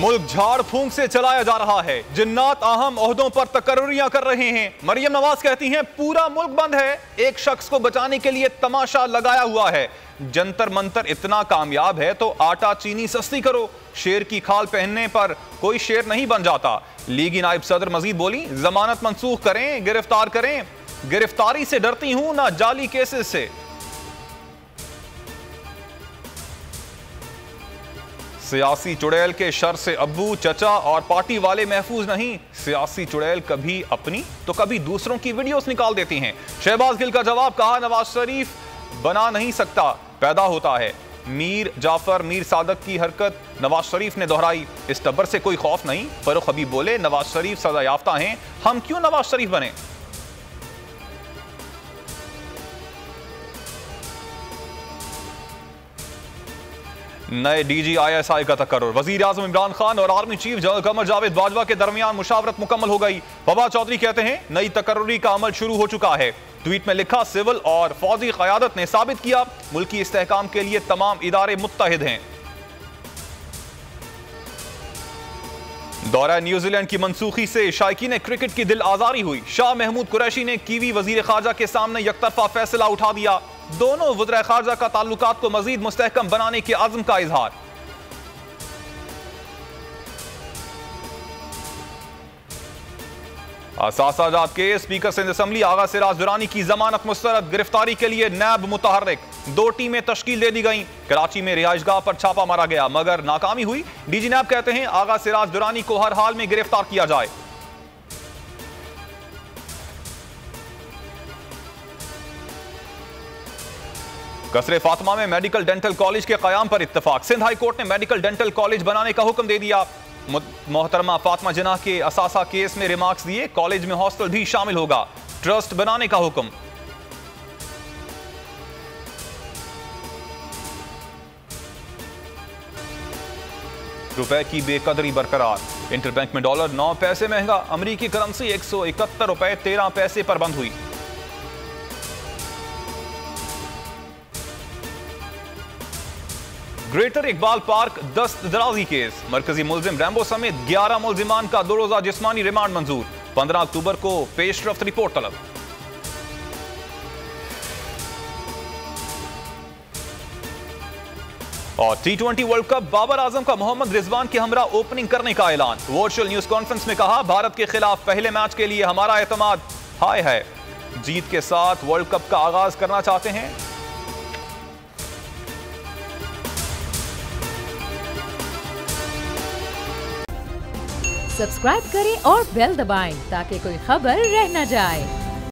मुल्क झाड़ फूंक से चलाया जा रहा है। जिन्नात अहम ओहदों पर तकर्रुरियां कर रहे हैं। मरियम नवाज कहती हैं पूरा मुल्क बंद है, एक शख्स को बचाने के लिए तमाशा लगाया हुआ है। जंतर मंतर इतना कामयाब है तो आटा चीनी सस्ती करो। शेर की खाल पहनने पर कोई शेर नहीं बन जाता। लीगी नायब सदर मजीद बोली, जमानत मंसूख करें, गिरफ्तार करें। गिरफ्तारी से डरती हूं ना जाली केसेस से। सियासी चुड़ैल के शर से अब्बू, चचा और पार्टी वाले महफूज नहीं। सियासी चुड़ैल कभी अपनी तो कभी दूसरों की वीडियोस निकाल देती हैं। शहबाज गिल का जवाब, कहा नवाज शरीफ बना नहीं सकता, पैदा होता है। मीर जाफर मीर सादक की हरकत नवाज शरीफ ने दोहराई। इस टब्बर से कोई खौफ नहीं। फरूख हबीब बोले, नवाज शरीफ सजा याफ्ता हैं, हम क्यों नवाज शरीफ बने। नए DGISI का तकर्रुर। वजीर आजम इमरान खान और army chief general Qamar Javed Bajwa के दरमियान मुशावरत मुकम्मल हो गई। फवाद चौधरी कहते हैं नई तकर्रुरी का अमल शुरू हो चुका है। ट्वीट में लिखा, सिविल और फौजी क़यादत ने साबित किया मुल्की इस्तेहकाम के लिए तमाम इदारे मुत्तहिद हैं। दौरा न्यूजीलैंड की मनसूखी से शायकीन क्रिकेट की दिल आजारी हुई। शाह महमूद कुरैशी ने कीवी वजीर खारजा के सामने यकतरफा फैसला उठा दिया। दोनों वज़ीर खारजा का ताल्लुकात को मजीद मुस्तहकम बनाने के अज़्म का इजहार। असासाजात के स्पीकर सिंध असम्बली आगा सिराज दुरानी की जमानत मुस्तरद। गिरफ्तारी के लिए नैब मुतहर्रिक। 2 टीमें तश्कील दे दी गई। कराची में रिहाइशगाह पर छापा मारा गया मगर नाकामी हुई। DG नैब कहते हैं आगा सिराज दुरानी को हर हाल में गिरफ्तार किया जाए। कसरे फातिमा में मेडिकल डेंटल कॉलेज के कयाम पर इत्तेफाक। सिंध हाई कोर्ट ने मेडिकल डेंटल कॉलेज बनाने का हुक्म दे दिया। मोहतरमा फातिमा जिन्ना के असासा केस में रिमार्क्स दिए। कॉलेज में हॉस्टल भी शामिल होगा। ट्रस्ट बनाने का हुक्म। रुपए की बेकदरी बरकरार। इंटरबैंक में डॉलर 9 पैसे महंगा। अमरीकी करेंसी 171 रुपए 13 पैसे पर बंद हुई। ग्रेटर इकबाल पार्क दस्त दराजी केस। मरकजी मुलजिम रैम्बो समेत 11 मुलजिमान का 2 रोजा जिस्मानी रिमांड मंजूर। 15 अक्टूबर को पेशरफ्त रिपोर्ट तलब। और T20 world cup Babar Azam का मोहम्मद रिजवान के हमरा ओपनिंग करने का ऐलान। वर्चुअल न्यूज कॉन्फ्रेंस में कहा, भारत के खिलाफ पहले मैच के लिए हमारा एतमाद हाई है। जीत के साथ वर्ल्ड कप का आगाज करना चाहते हैं। सब्सक्राइब करें और बेल दबाएं ताकि कोई खबर रह न जाए।